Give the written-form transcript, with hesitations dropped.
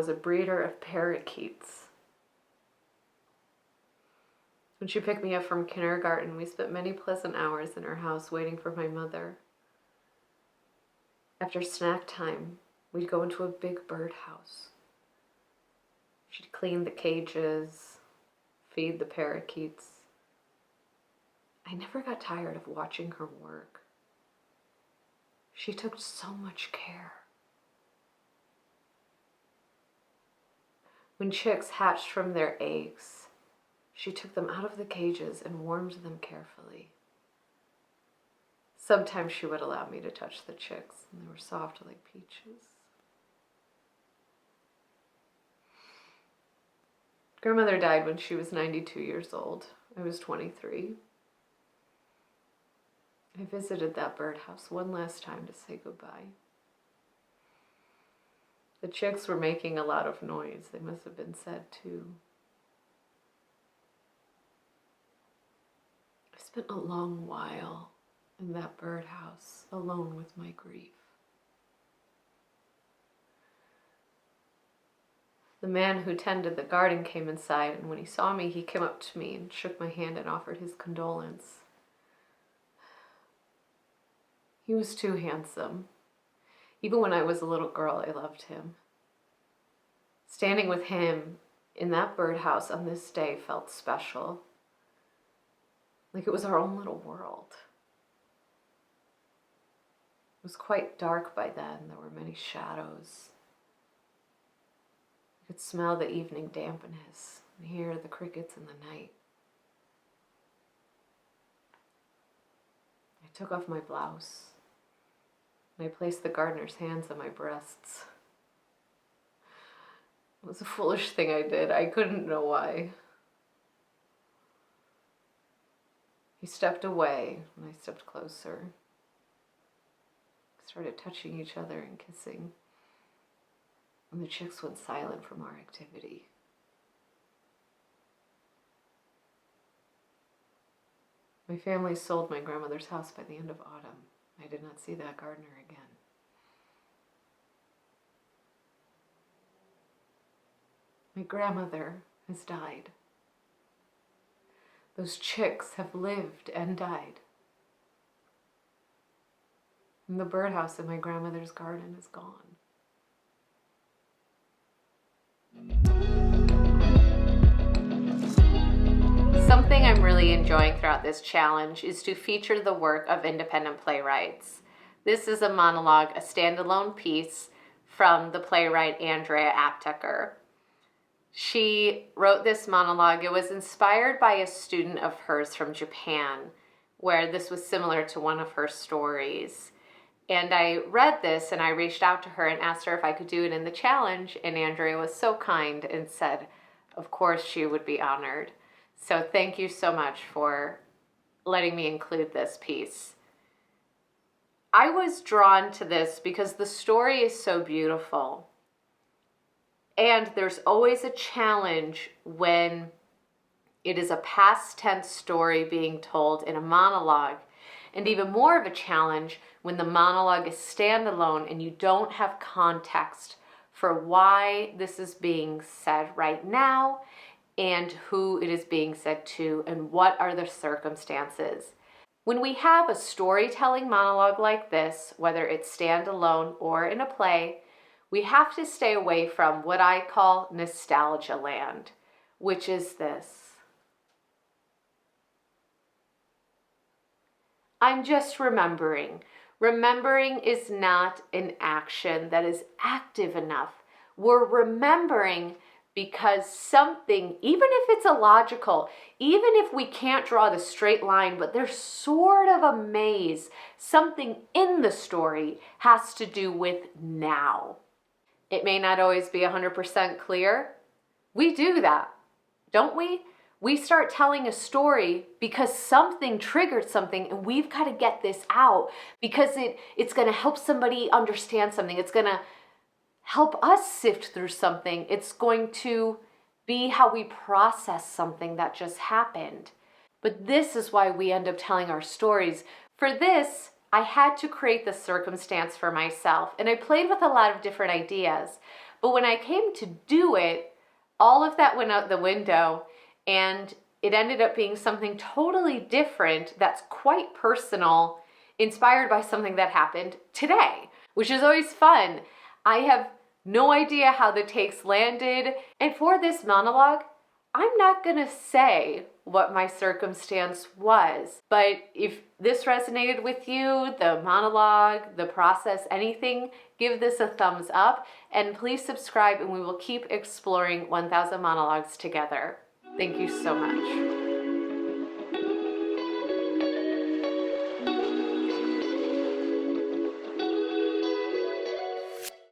was a breeder of parakeets. When she picked me up from kindergarten, we spent many pleasant hours in her house waiting for my mother. After snack time, we'd go into a big birdhouse. She'd clean the cages, feed the parakeets. I never got tired of watching her work. She took so much care. When chicks hatched from their eggs, she took them out of the cages and warmed them carefully. Sometimes she would allow me to touch the chicks, and they were soft like peaches. Grandmother died when she was 92 years old. I was 23. I visited that birdhouse one last time to say goodbye. The chicks were making a lot of noise. They must have been sad too. I spent a long while in that birdhouse, alone with my grief. The man who tended the garden came inside, and when he saw me, he came up to me and shook my hand and offered his condolence. He was too handsome. Even when I was a little girl, I loved him. Standing with him in that birdhouse on this day felt special, like it was our own little world. It was quite dark by then. There were many shadows. I could smell the evening dampness and hear the crickets in the night. I took off my blouse and I placed the gardener's hands on my breasts. It was a foolish thing I did. I couldn't know why. He stepped away and I stepped closer. We started touching each other and kissing. And the chicks went silent from our activity. My family sold my grandmother's house by the end of autumn. I did not see that gardener again. My grandmother has died. Those chicks have lived and died. And the birdhouse in my grandmother's garden is gone. Something I'm really enjoying throughout this challenge is to feature the work of independent playwrights. This is a monologue, a standalone piece from the playwright Andrea Aptecker. She wrote this monologue. It was inspired by a student of hers from Japan, where this was similar to one of her stories. And I read this and I reached out to her and asked her if I could do it in the challenge, and Andrea was so kind and said, of course she would be honored. So thank you so much for letting me include this piece. I was drawn to this because the story is so beautiful. And there's always a challenge when it is a past tense story being told in a monologue. And even more of a challenge when the monologue is standalone and you don't have context for why this is being said right now and who it is being said to and what are the circumstances. When we have a storytelling monologue like this, whether it's standalone or in a play, we have to stay away from what I call nostalgia land, which is this. I'm just remembering. Remembering is not an action that is active enough. We're remembering because something, even if it's illogical, even if we can't draw the straight line, but there's sort of a maze, something in the story has to do with now. It may not always be 100% clear. We do that, don't we? We start telling a story because something triggered something and we've got to get this out because it's going to help somebody understand something. It's going to help us sift through something. It's going to be how we process something that just happened. But this is why we end up telling our stories. For this, I had to create the circumstance for myself, and I played with a lot of different ideas. But when I came to do it, all of that went out the window, and it ended up being something totally different that's quite personal, inspired by something that happened today, which is always fun. I have no idea how the takes landed, and for this monologue, I'm not gonna say what my circumstance was, but if this resonated with you, the monologue, the process, anything, give this a thumbs up, and please subscribe, and we will keep exploring 1000 monologues together. Thank you so much.